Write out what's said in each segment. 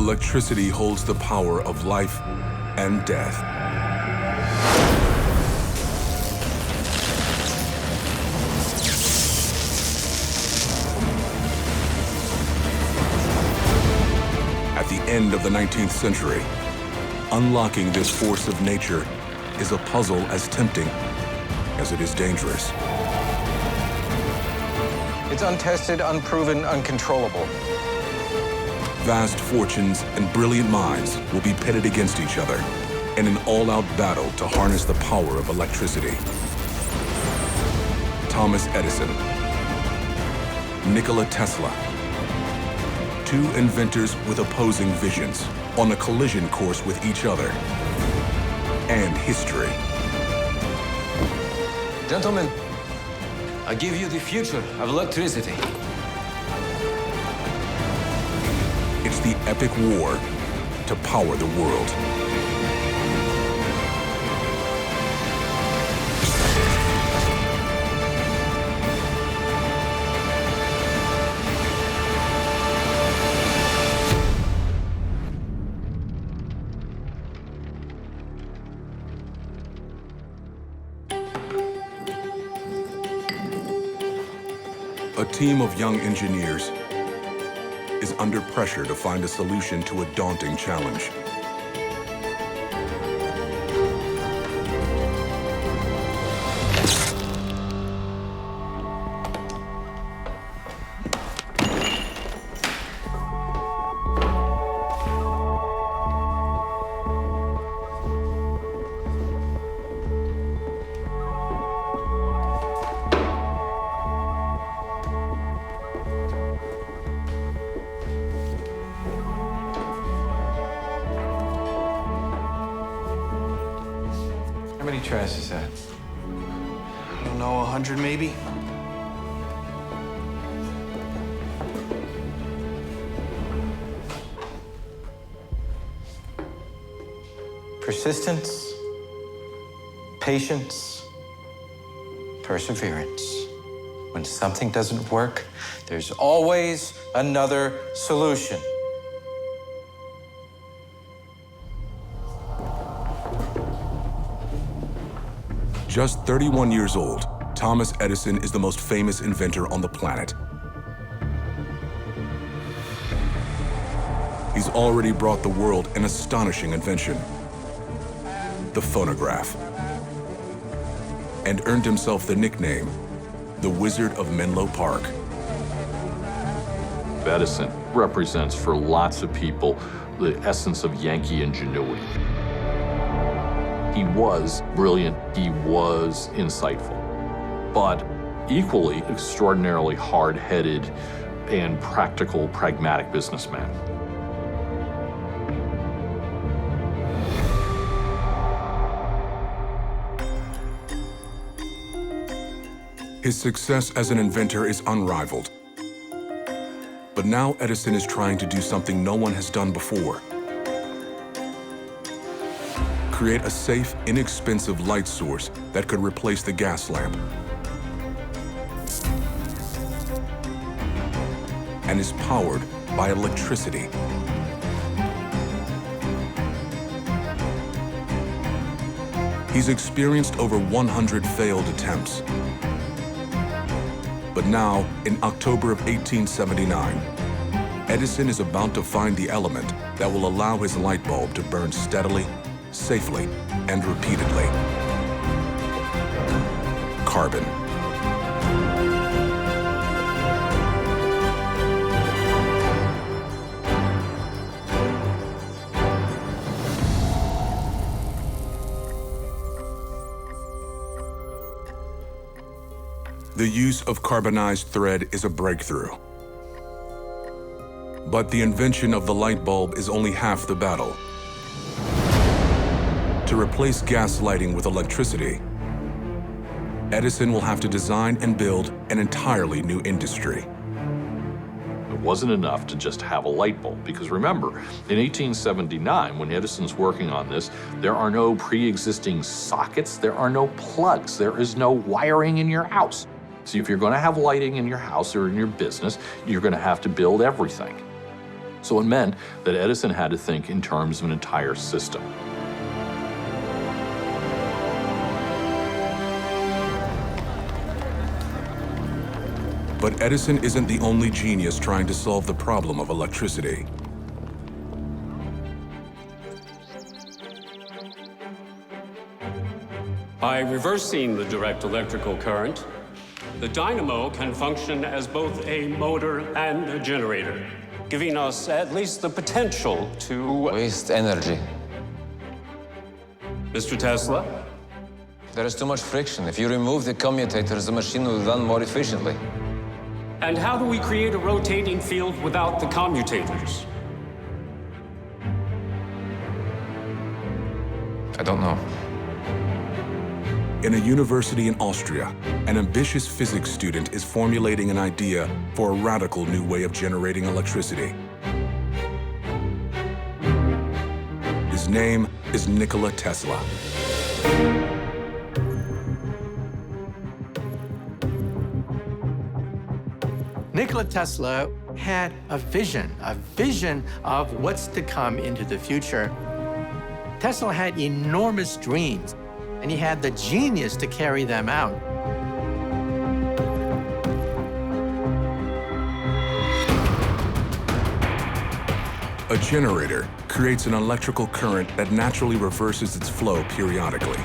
Electricity holds the power of life and death. At the end of the 19th century, unlocking this force of nature is a puzzle as tempting as it is dangerous. It's untested, unproven, uncontrollable. Vast fortunes and brilliant minds will be pitted against each other in an all-out battle to harness the power of electricity. Thomas Edison, Nikola Tesla, two inventors with opposing visions on a collision course with each other and history. Gentlemen, I give you the future of electricity. It's the epic war to power the world. A team of young engineers is under pressure to find a solution to a daunting challenge. How many tries is that? I don't know, 100 maybe? Persistence, patience, perseverance. When something doesn't work, there's always another solution. Just 31 years old, Thomas Edison is the most famous inventor on the planet. He's already brought the world an astonishing invention, the phonograph, and earned himself the nickname, the Wizard of Menlo Park. Edison represents for lots of people the essence of Yankee ingenuity. He was brilliant, he was insightful, but equally extraordinarily hard-headed and practical, pragmatic businessman. His success as an inventor is unrivaled. But now Edison is trying to do something no one has done before. Create a safe, inexpensive light source that could replace the gas lamp. And is powered by electricity. He's experienced over 100 failed attempts. But now, in October of 1879, Edison is about to find the element that will allow his light bulb to burn steadily, safely, and repeatedly. Carbon. The use of carbonized thread is a breakthrough. But the invention of the light bulb is only half the battle. To replace gas lighting with electricity, Edison will have to design and build an entirely new industry. It wasn't enough to just have a light bulb, because remember, in 1879, when Edison's working on this, there are no pre-existing sockets, there are no plugs, there is no wiring in your house. So if you're going to have lighting in your house or in your business, you're going to have to build everything. So it meant that Edison had to think in terms of an entire system. But Edison isn't the only genius trying to solve the problem of electricity. By reversing the direct electrical current, the dynamo can function as both a motor and a generator, giving us at least the potential to Waste energy. Mr. Tesla? There is too much friction. If you remove the commutators, the machine will run more efficiently. And how do we create a rotating field without the commutators? I don't know. In a university in Austria, an ambitious physics student is formulating an idea for a radical new way of generating electricity. His name is Nikola Tesla. Nikola Tesla had a vision of what's to come into the future. Tesla had enormous dreams, and he had the genius to carry them out. A generator creates an electrical current that naturally reverses its flow periodically.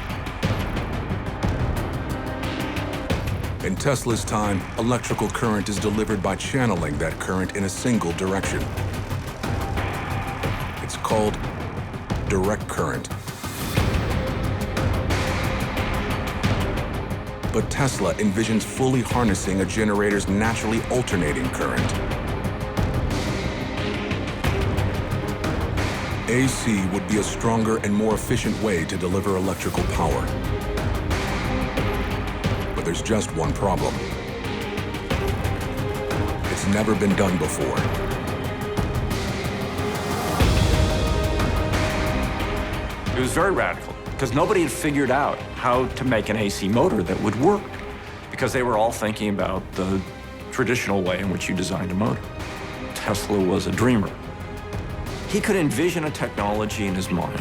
In Tesla's time, electrical current is delivered by channeling that current in a single direction. It's called direct current. But Tesla envisions fully harnessing a generator's naturally alternating current. AC would be a stronger and more efficient way to deliver electrical power. But there's just one problem. It's never been done before. It was very radical, because nobody had figured out how to make an AC motor that would work, because they were all thinking about the traditional way in which you designed a motor. Tesla was a dreamer. He could envision a technology in his mind.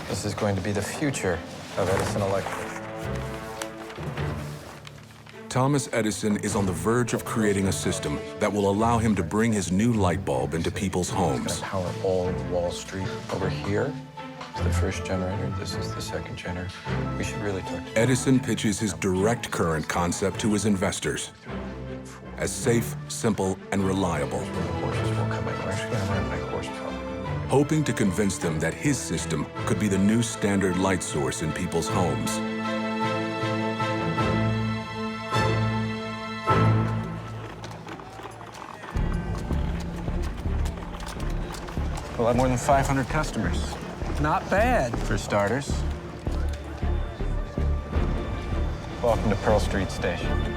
This is going to be the future of Edison Electric. Thomas Edison is on the verge of creating a system that will allow him to bring his new light bulb into people's homes. It's going to power all of Wall Street. Over here is the first generator. This is the second generator. We should really talk to Edison pitches his direct current concept to his investors as safe, simple, and reliable, the horses will come in. We're actually going to run by horsepower. hoping to convince them that his system could be the new standard light source in people's homes. We'll have more than 500 customers. Not bad. For starters. Welcome to Pearl Street Station.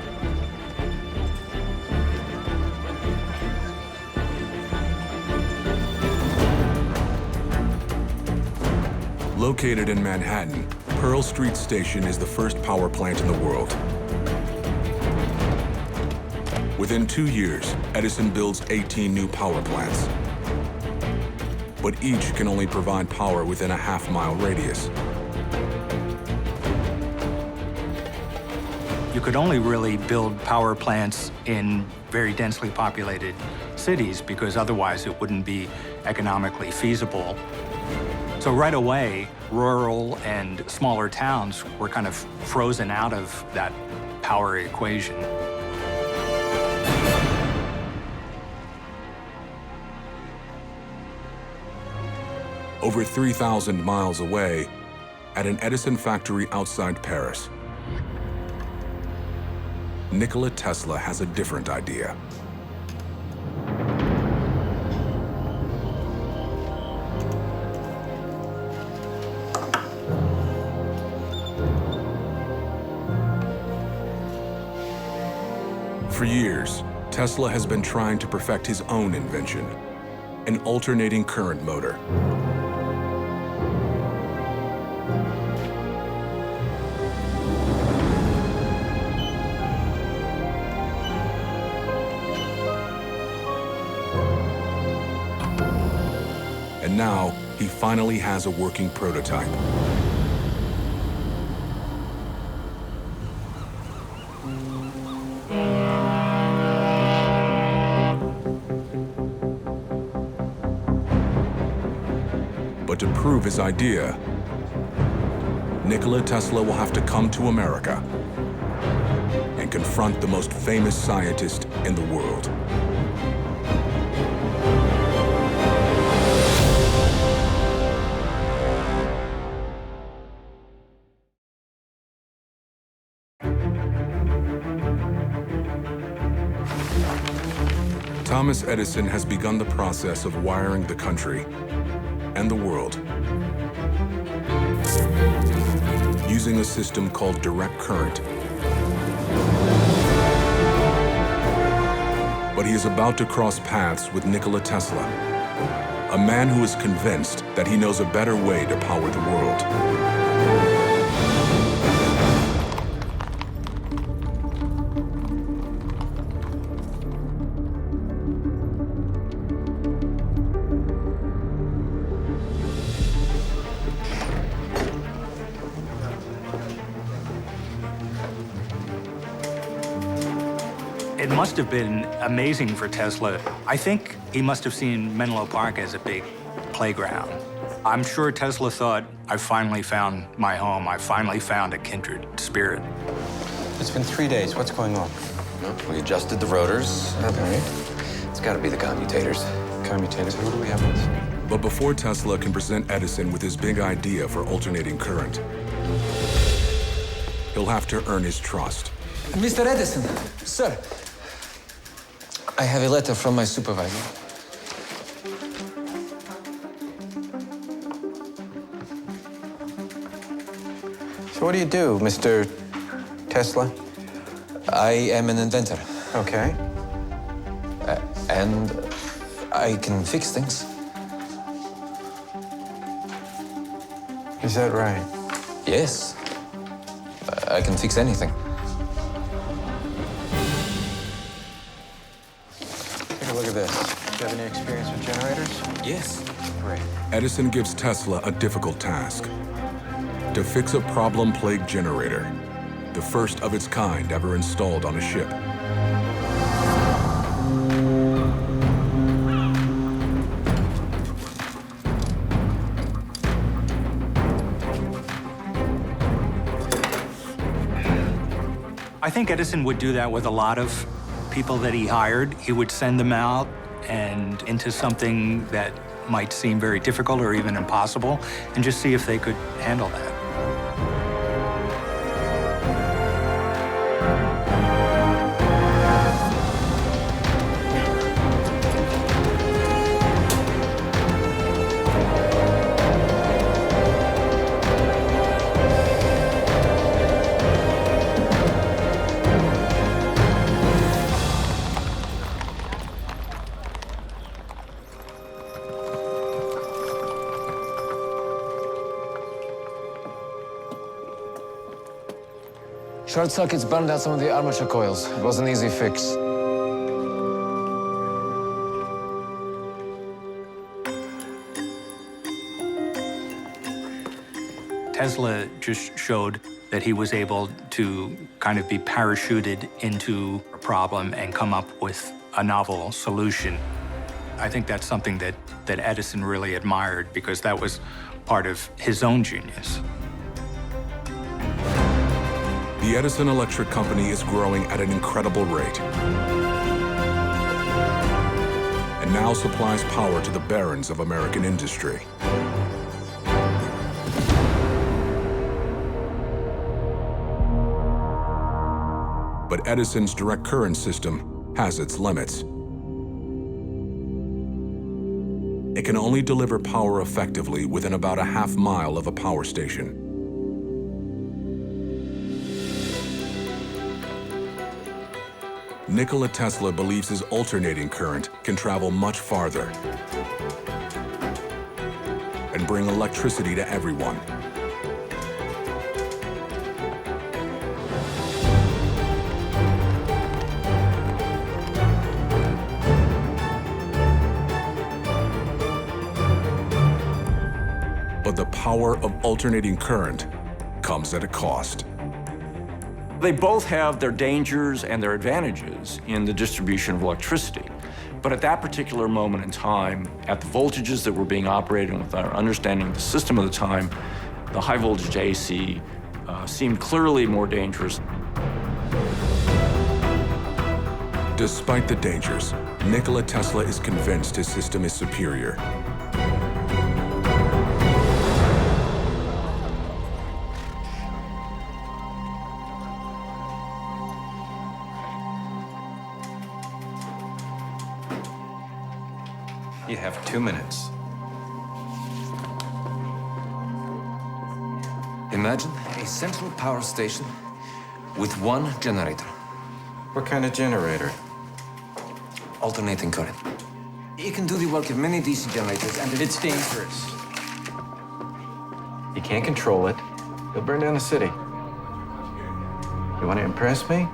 Located in Manhattan, Pearl Street Station is the first power plant in the world. Within 2 years, Edison builds 18 new power plants. But each can only provide power within a half-mile radius. You could only really build power plants in very densely populated cities because otherwise it wouldn't be economically feasible. So right away, rural and smaller towns were kind of frozen out of that power equation. Over 3,000 miles away, at an Edison factory outside Paris, Nikola Tesla has a different idea. For years, Tesla has been trying to perfect his own invention, an alternating current motor. And now, he finally has a working prototype. But to prove his idea, Nikola Tesla will have to come to America and confront the most famous scientist in the world. Thomas Edison has begun the process of wiring the country and the world using a system called direct current. But he is about to cross paths with Nikola Tesla, a man who is convinced that he knows a better way to power the world. It must have been amazing for Tesla. I think he must have seen Menlo Park as a big playground. I'm sure Tesla thought, I finally found my home. I finally found a kindred spirit. It's been 3 days. What's going on? Well, we adjusted the rotors. All right. It's got to be the commutators. Commutators. Who do we have with? But before Tesla can present Edison with his big idea for alternating current, he'll have to earn his trust. Mr. Edison, sir, I have a letter from my supervisor. So what do you do, Mr. Tesla? I am an inventor, Okay. and I can fix things. Is that right? Yes, I can fix anything. Take a look at this. Do you have any experience with generators? Yes. Great. Edison gives Tesla a difficult task: to fix a problem-plagued generator, the first of its kind ever installed on a ship. I think Edison would do that with a lot of people that he hired. He would send them out and into something that might seem very difficult or even impossible, and just see if they could handle that. Short circuits burned out some of the armature coils. It was an easy fix. Tesla just showed that he was able to kind of be parachuted into a problem and come up with a novel solution. I think that's something that Edison really admired, because that was part of his own genius. The Edison Electric Company is growing at an incredible rate, and now supplies power to the barons of American industry. But Edison's direct current system has its limits. It can only deliver power effectively within about a half mile of a power station. Nikola Tesla believes his alternating current can travel much farther and bring electricity to everyone. But the power of alternating current comes at a cost. They both have their dangers and their advantages in the distribution of electricity. But at that particular moment in time, at the voltages that were being operated and with our understanding of the system of the time, the high voltage AC seemed clearly more dangerous. Despite the dangers, Nikola Tesla is convinced his system is superior. You have 2 minutes. Imagine a central power station with one generator, What kind of generator? alternating current. It can do the work of many DC generators, and It's dangerous. You can't control it. You'll burn down the city. You want to impress me?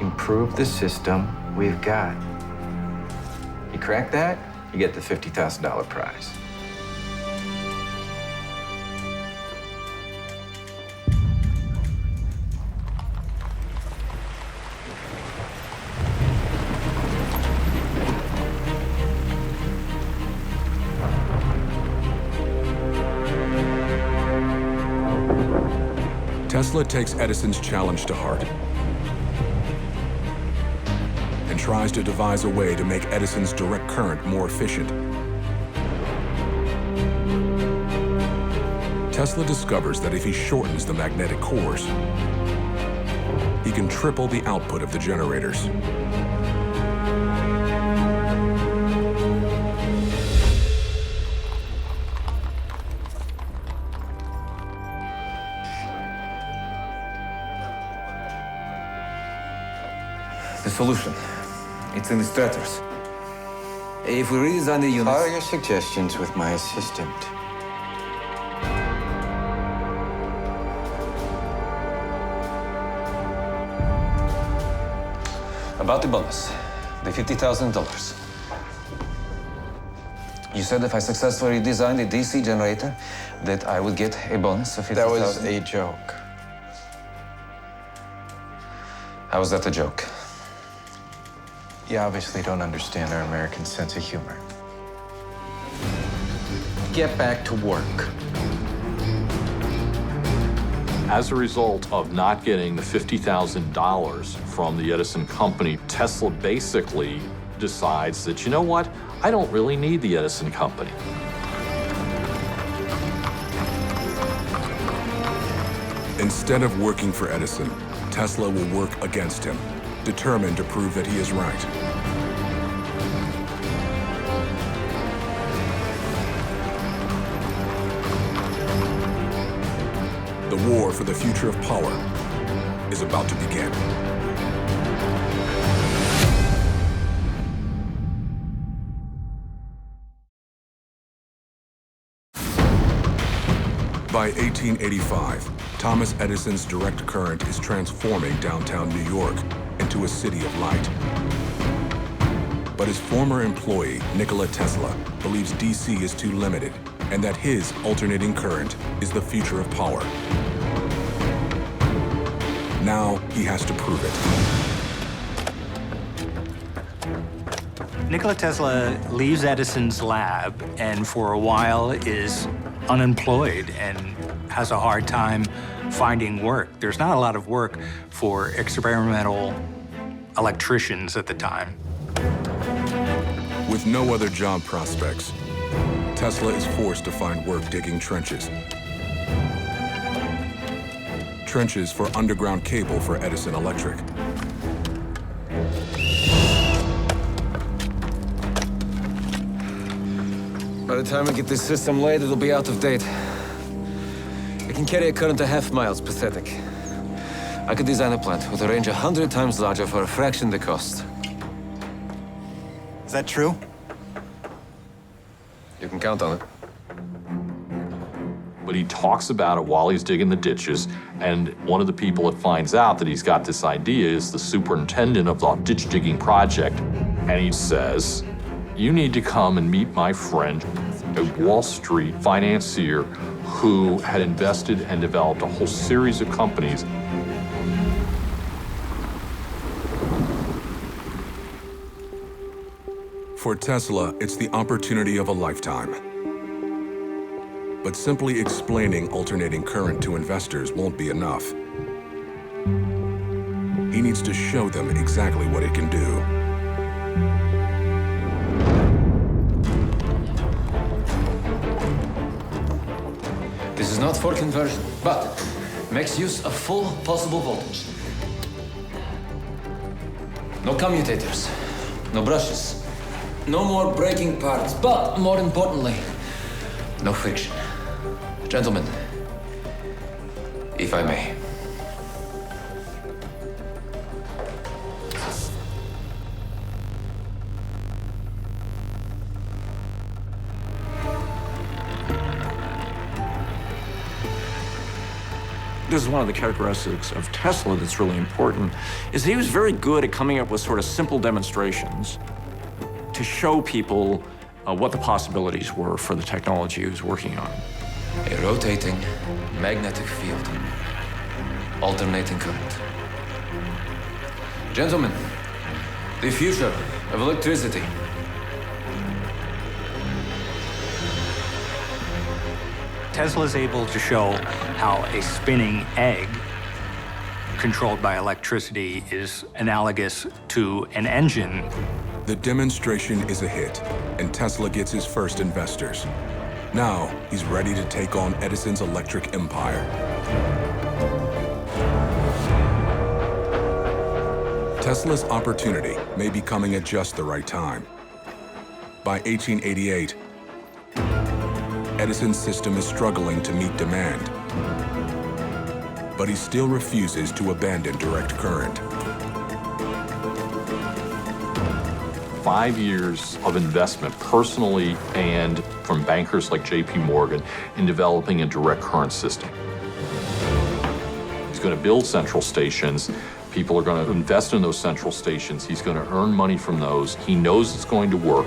Improve the system we've got. You crack that, you get the $50,000 prize. Tesla takes Edison's challenge to heart and tries to devise a way to make Edison's direct current more efficient. Tesla discovers that if he shortens the magnetic cores, he can triple the output of the generators. the solution. It's in the strators. If we redesign the units... Follow your suggestions with my assistant. About the bonus, the $50,000. You said if I successfully designed a DC generator, that I would get a bonus of $50,000. That was a joke. How was that a joke? You obviously don't understand our American sense of humor. Get back to work. As a result of not getting the $50,000 from the Edison company, Tesla basically decides that, you know what, I don't really need the Edison company. Instead of working for Edison, Tesla will work against him, determined to prove that he is right. The war for the future of power is about to begin. By 1885, Thomas Edison's direct current is transforming downtown New York into a city of light. But his former employee, Nikola Tesla, believes DC is too limited and that his alternating current is the future of power. Now he has to prove it. Nikola Tesla leaves Edison's lab and for a while is unemployed and has a hard time finding work. There's not a lot of work for experimental electricians at the time. With no other job prospects, Tesla is forced to find work digging trenches. Trenches for underground cable for Edison Electric. By the time I get this system laid, it'll be out of date. It can carry a current of half miles, pathetic. I could design a plant with a range 100 times larger for a fraction the cost. Is that true? You can count on it. But he talks about it while he's digging the ditches, and one of the people that finds out that he's got this idea is the superintendent of the ditch digging project. And he says, you need to come and meet my friend a Wall Street financier who had invested and developed a whole series of companies. For Tesla, it's the opportunity of a lifetime. But simply explaining alternating current to investors won't be enough. He needs to show them exactly what it can do. This is not for conversion, but makes use of full possible voltage. No commutators, no brushes, no more breaking parts, but more importantly, no friction. Gentlemen, if I may. This is one of the characteristics of Tesla that's really important, is he was very good at coming up with sort of simple demonstrations to show people what the possibilities were for the technology he was working on. A rotating magnetic field, alternating current. Gentlemen, the future of electricity. Tesla is able to show how a spinning egg controlled by electricity is analogous to an engine. The demonstration is a hit, and Tesla gets his first investors. Now, he's ready to take on Edison's electric empire. Tesla's opportunity may be coming at just the right time. By 1888, Edison's system is struggling to meet demand, but he still refuses to abandon direct current. 5 years of investment personally and from bankers like J.P. Morgan in developing a direct current system. He's going to build central stations. People are going to invest in those central stations. He's going to earn money from those. He knows it's going to work.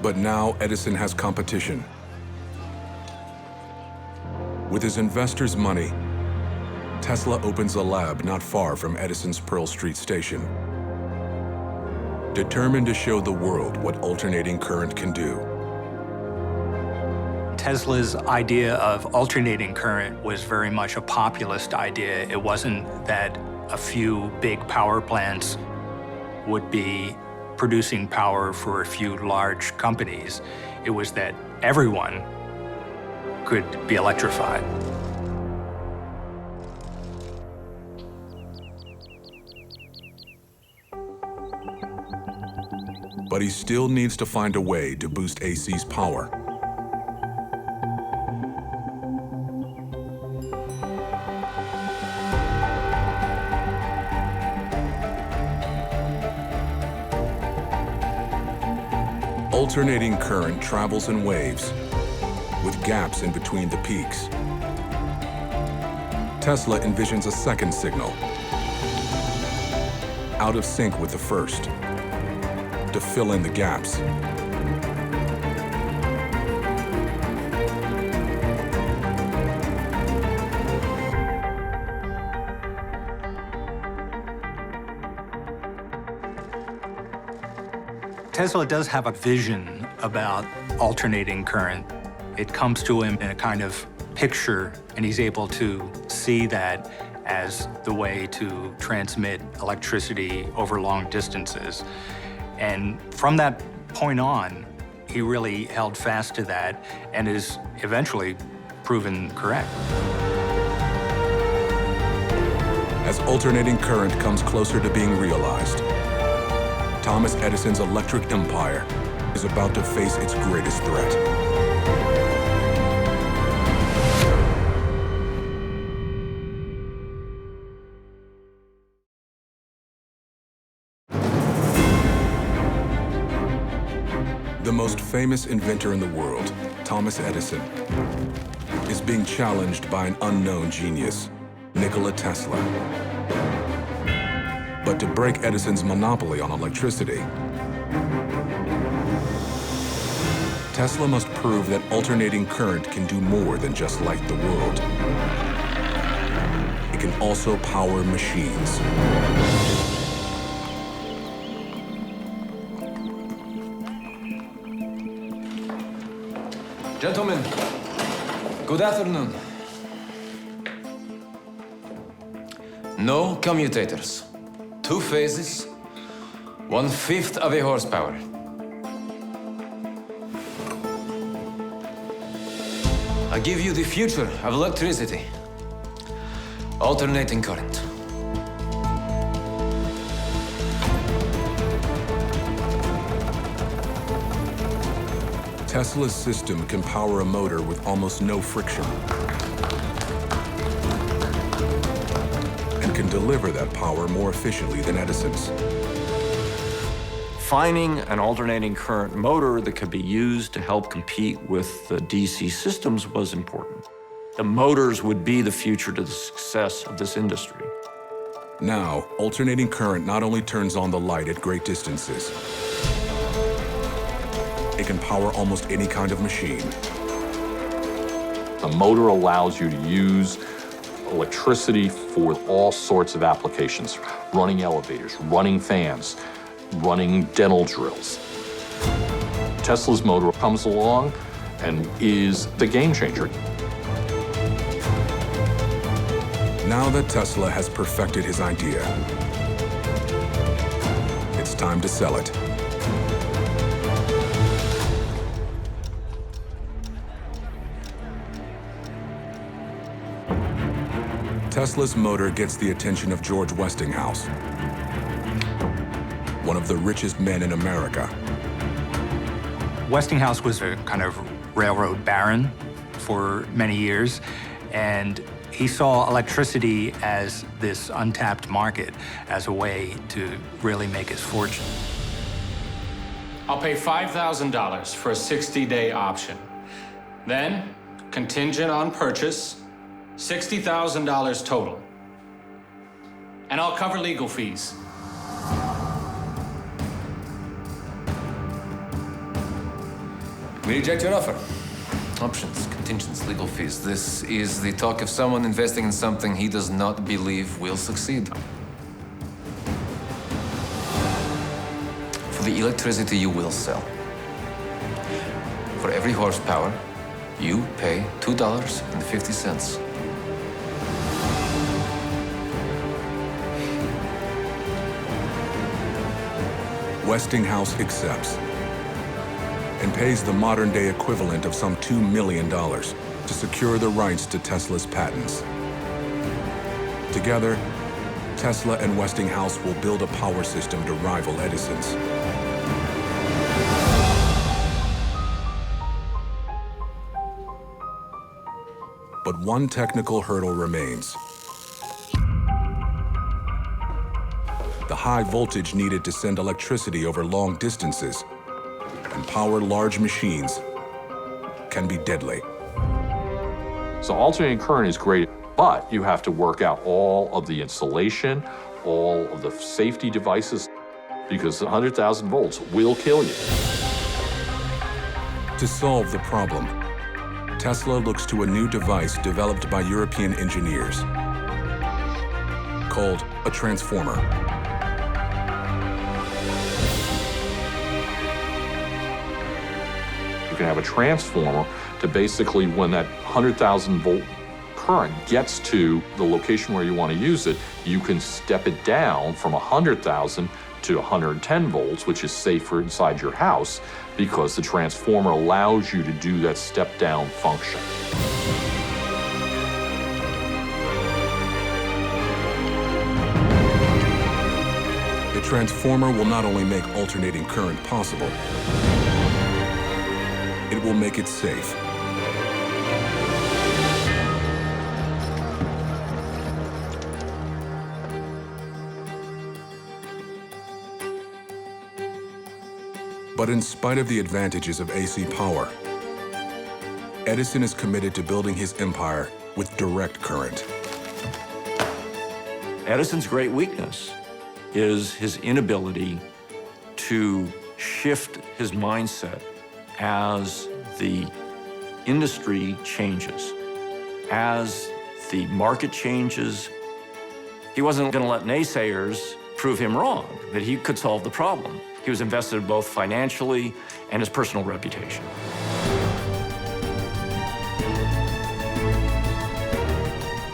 But now Edison has competition. With his investors' money, Tesla opens a lab not far from Edison's Pearl Street station. Determined to show the world what alternating current can do. Tesla's idea of alternating current was very much a populist idea. It wasn't that a few big power plants would be producing power for a few large companies. It was that everyone could be electrified. But he still needs to find a way to boost AC's power. Alternating current travels in waves, with gaps in between the peaks. Tesla envisions a second signal, out of sync with the first, to fill in the gaps. Tesla does have a vision about alternating current. It comes to him in a kind of picture, and he's able to see that as the way to transmit electricity over long distances. And from that point on, he really held fast to that and is eventually proven correct. As alternating current comes closer to being realized, Thomas Edison's electric empire is about to face its greatest threat. The most famous inventor in the world, Thomas Edison, is being challenged by an unknown genius, Nikola Tesla. But to break Edison's monopoly on electricity, Tesla must prove that alternating current can do more than just light the world. It can also power machines. Gentlemen, good afternoon. No commutators. 2 phases, 1/5 of a horsepower. I give you the future of electricity. Alternating current. Tesla's system can power a motor with almost no friction and can deliver that power more efficiently than Edison's. Finding an alternating current motor that could be used to help compete with the DC systems was important. The motors would be the future to the success of this industry. Now, alternating current not only turns on the light at great distances, it can power almost any kind of machine. A motor allows you to use electricity for all sorts of applications, running elevators, running fans, running dental drills. Tesla's motor comes along and is the game changer. Now that Tesla has perfected his idea, it's time to sell it. Tesla's motor gets the attention of George Westinghouse, one of the richest men in America. Westinghouse was a kind of railroad baron for many years, and he saw electricity as this untapped market, as a way to really make his fortune. I'll pay $5,000 for a 60-day option. Then, contingent on purchase, $60,000 total. And I'll cover legal fees. We reject your offer. Options, contingents, legal fees. This is the talk of someone investing in something he does not believe will succeed. For the electricity you will sell, for every horsepower, you pay $2.50. Westinghouse accepts and pays the modern-day equivalent of some $2 million to secure the rights to Tesla's patents. Together, Tesla and Westinghouse will build a power system to rival Edison's. But one technical hurdle remains. The high voltage needed to send electricity over long distances and power large machines can be deadly. So alternating current is great, but you have to work out all of the insulation, all of the safety devices, because 100,000 volts will kill you. To solve the problem, Tesla looks to a new device developed by European engineers called a transformer. You can have a transformer to basically, when that 100,000 volt current gets to the location where you want to use it, you can step it down from 100,000 to 110 volts, which is safer inside your house because the transformer allows you to do that step-down function. The transformer will not only make alternating current possible, it will make it safe. But in spite of the advantages of AC power, Edison is committed to building his empire with direct current. Edison's great weakness is his inability to shift his mindset as the industry changes, as the market changes. He wasn't going to let naysayers prove him wrong, that he could solve the problem. He was invested both financially and his personal reputation.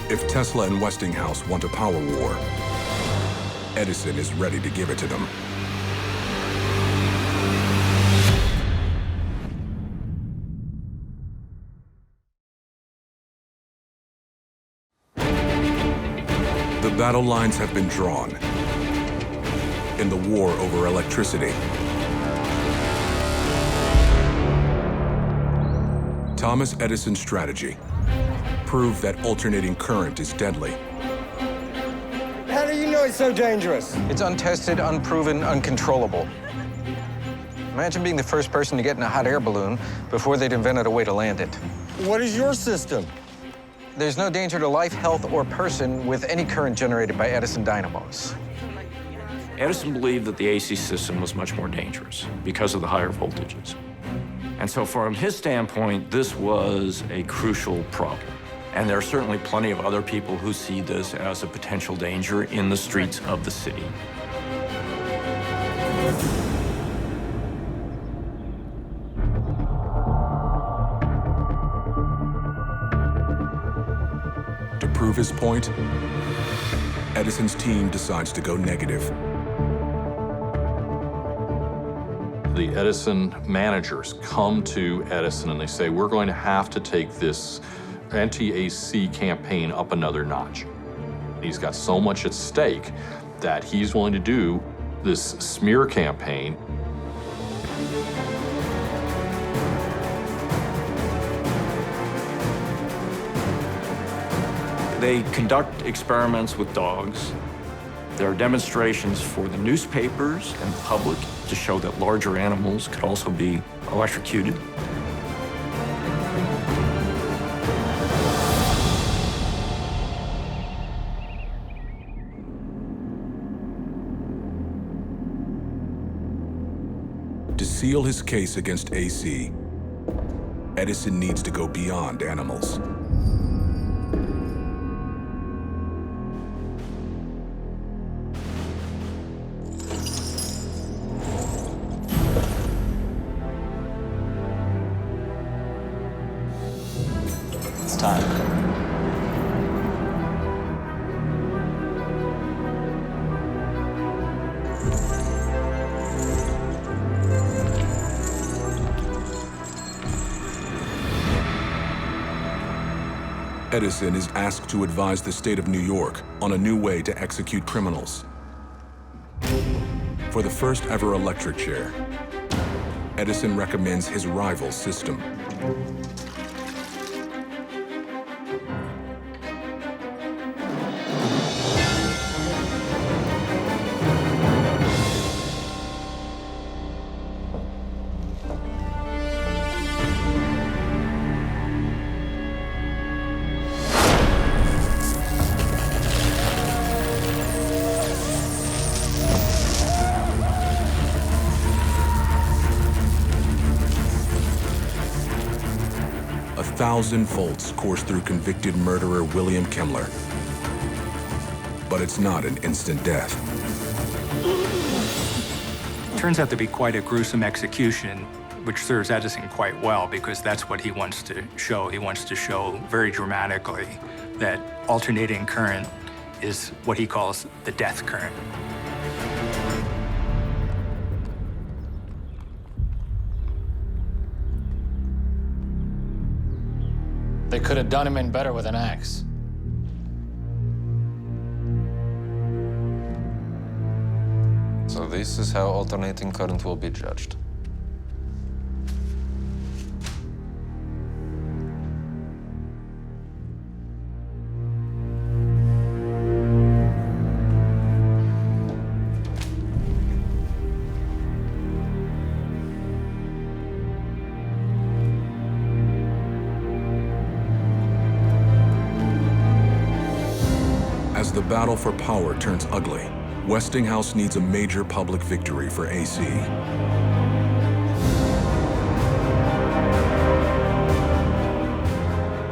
If Tesla and Westinghouse want a power war, Edison is ready to give it to them. The battle lines have been drawn in the war over electricity. Thomas Edison's strategy proved that alternating current is deadly. How do you know it's so dangerous? It's untested, unproven, uncontrollable. Imagine being the first person to get in a hot air balloon before they'd invented a way to land it. What is your system? There's no danger to life, health, or person with any current generated by Edison dynamos. Edison believed that the AC system was much more dangerous because of the higher voltages. And so from his standpoint, this was a crucial problem. And there are certainly plenty of other people who see this as a potential danger in the streets of the city. To prove his point, Edison's team decides to go negative. The Edison managers come to Edison and they say, we're going to have to take this anti-AC campaign up another notch. He's got so much at stake that he's willing to do this smear campaign. They conduct experiments with dogs. There are demonstrations for the newspapers and the public to show that larger animals could also be electrocuted. To seal his case against AC, Edison needs to go beyond animals. It's time. Edison is asked to advise the state of New York on a new way to execute criminals. For the first ever electric chair, Edison recommends his rival's system. A 1,000 volts course through convicted murderer William Kemmler. But it's not an instant death. Turns out to be quite a gruesome execution, which serves Edison quite well because that's what he wants to show. He wants to show very dramatically that alternating current is what he calls the death current. They could have done him in better with an axe. So this is how alternating current will be judged. As the battle for power turns ugly, Westinghouse needs a major public victory for AC.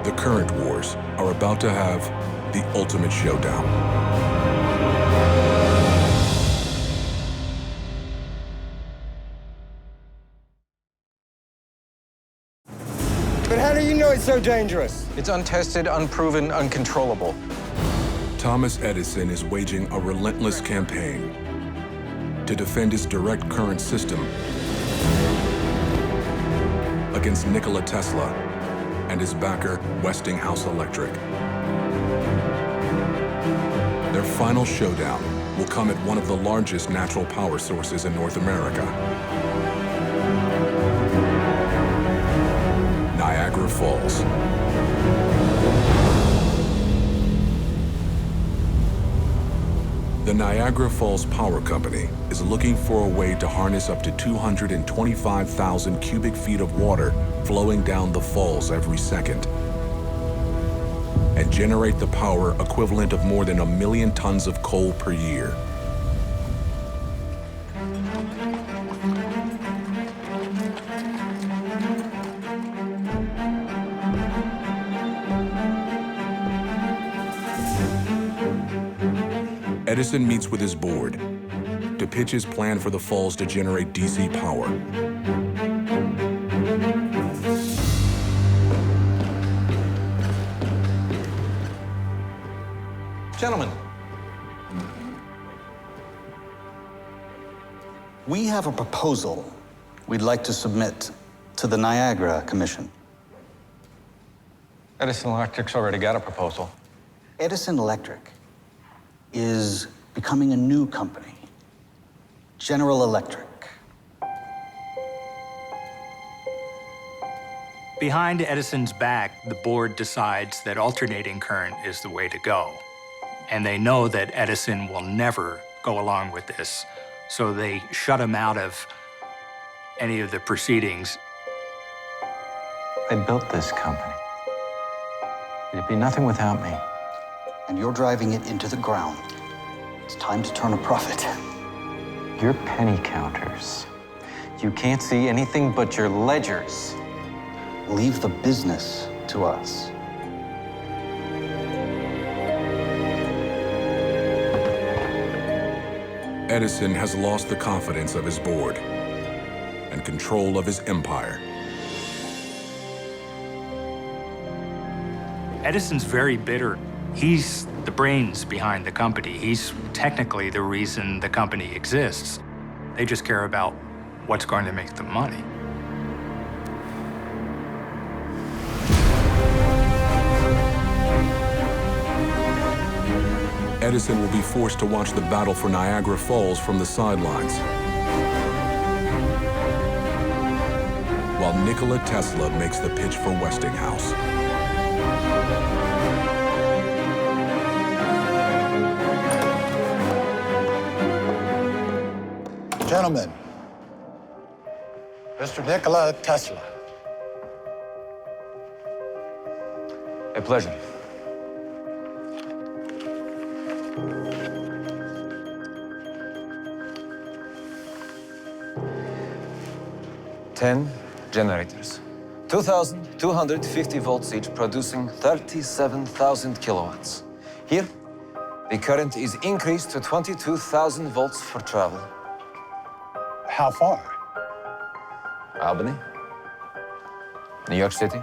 The current wars are about to have the ultimate showdown. But how do you know it's so dangerous? It's untested, unproven, uncontrollable. Thomas Edison is waging a relentless campaign to defend his direct current system against Nikola Tesla and his backer, Westinghouse Electric. Their final showdown will come at one of the largest natural power sources in North America, Niagara Falls. The Niagara Falls Power Company is looking for a way to harness up to 225,000 cubic feet of water flowing down the falls every second and generate the power equivalent of more than 1 million tons of coal per year. Edison meets with his board to pitch his plan for the falls to generate DC power. Gentlemen, we have a proposal we'd like to submit to the Niagara Commission. Edison Electric's already got a proposal. Edison Electric is becoming a new company, General Electric. Behind Edison's back, the board decides that alternating current is the way to go. And they know that Edison will never go along with this, so they shut him out of any of the proceedings. I built this company. It'd be nothing without me. And you're driving it into the ground. It's time to turn a profit. You're penny counters. You can't see anything but your ledgers. Leave the business to us. Edison has lost the confidence of his board and control of his empire. Edison's very bitter. He's the brains behind the company. He's technically the reason the company exists. They just care about what's going to make them money. Edison will be forced to watch the battle for Niagara Falls from the sidelines, while Nikola Tesla makes the pitch for Westinghouse. Gentlemen, Mr. Nikola Tesla. A pleasure. Ten generators, 2,250 volts each, producing 37,000 kilowatts. Here, the current is increased to 22,000 volts for travel. How far? Albany, New York City,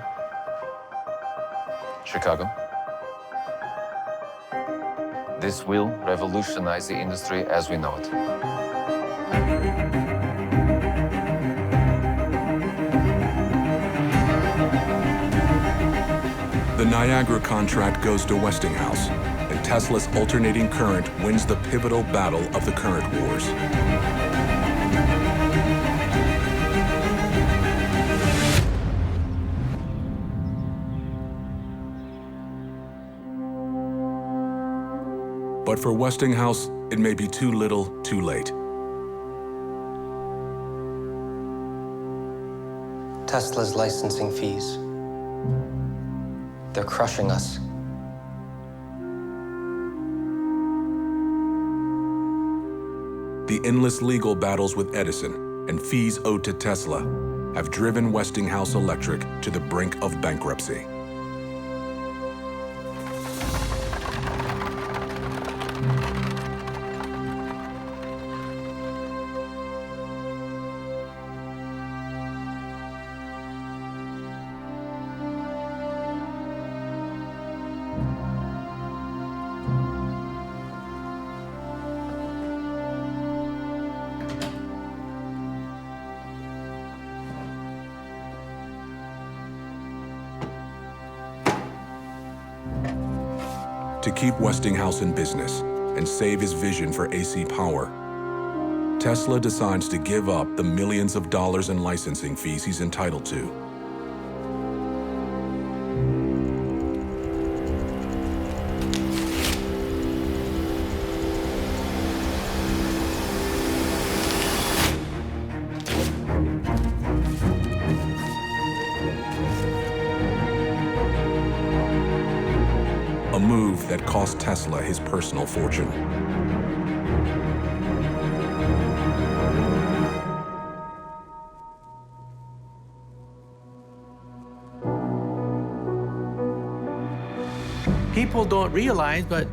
Chicago. This will revolutionize the industry as we know it. The Niagara contract goes to Westinghouse, and Tesla's alternating current wins the pivotal battle of the current wars. But for Westinghouse, it may be too little, too late. Tesla's licensing fees. They're crushing us. The endless legal battles with Edison and fees owed to Tesla have driven Westinghouse Electric to the brink of bankruptcy. To keep Westinghouse in business and save his vision for AC power, Tesla decides to give up the millions of dollars in licensing fees he's entitled to. A move that cost Tesla his personal fortune. People don't realize, but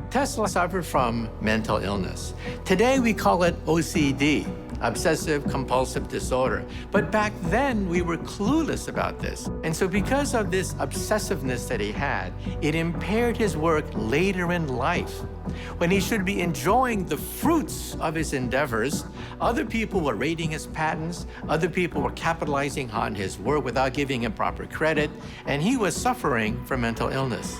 Tesla suffered from mental illness. Today we call it OCD, obsessive compulsive disorder. But back then we were clueless about this. And so because of this obsessiveness that he had, it impaired his work later in life. When he should be enjoying the fruits of his endeavors, other people were raiding his patents, other people were capitalizing on his work without giving him proper credit, and he was suffering from mental illness.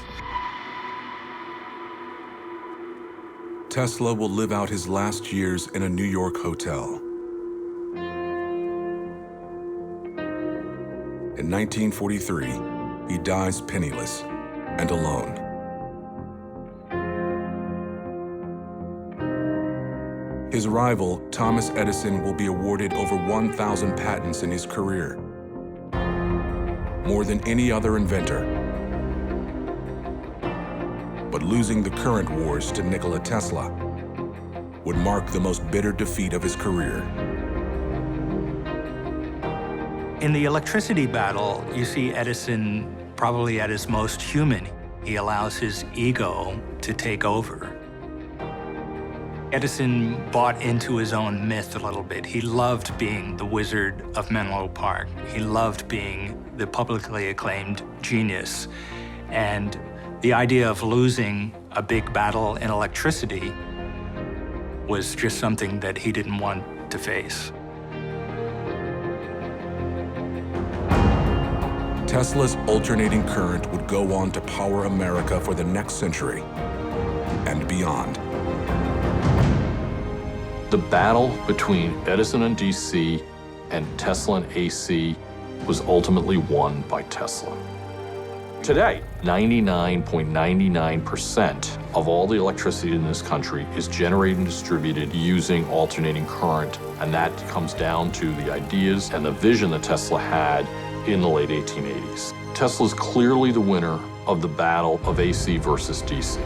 Tesla will live out his last years in a New York hotel. In 1943, he dies penniless and alone. His rival, Thomas Edison, will be awarded over 1,000 patents in his career, more than any other inventor. But losing the current wars to Nikola Tesla would mark the most bitter defeat of his career. In the electricity battle, you see Edison probably at his most human. He allows his ego to take over. Edison bought into his own myth a little bit. He loved being the wizard of Menlo Park. He loved being the publicly acclaimed genius. And the idea of losing a big battle in electricity was just something that he didn't want to face. Tesla's alternating current would go on to power America for the next century and beyond. The battle between Edison and DC and Tesla and AC was ultimately won by Tesla. Today, 99.99% of all the electricity in this country is generated and distributed using alternating current, and that comes down to the ideas and the vision that Tesla had in the late 1880s. Tesla's clearly the winner of the battle of AC versus DC.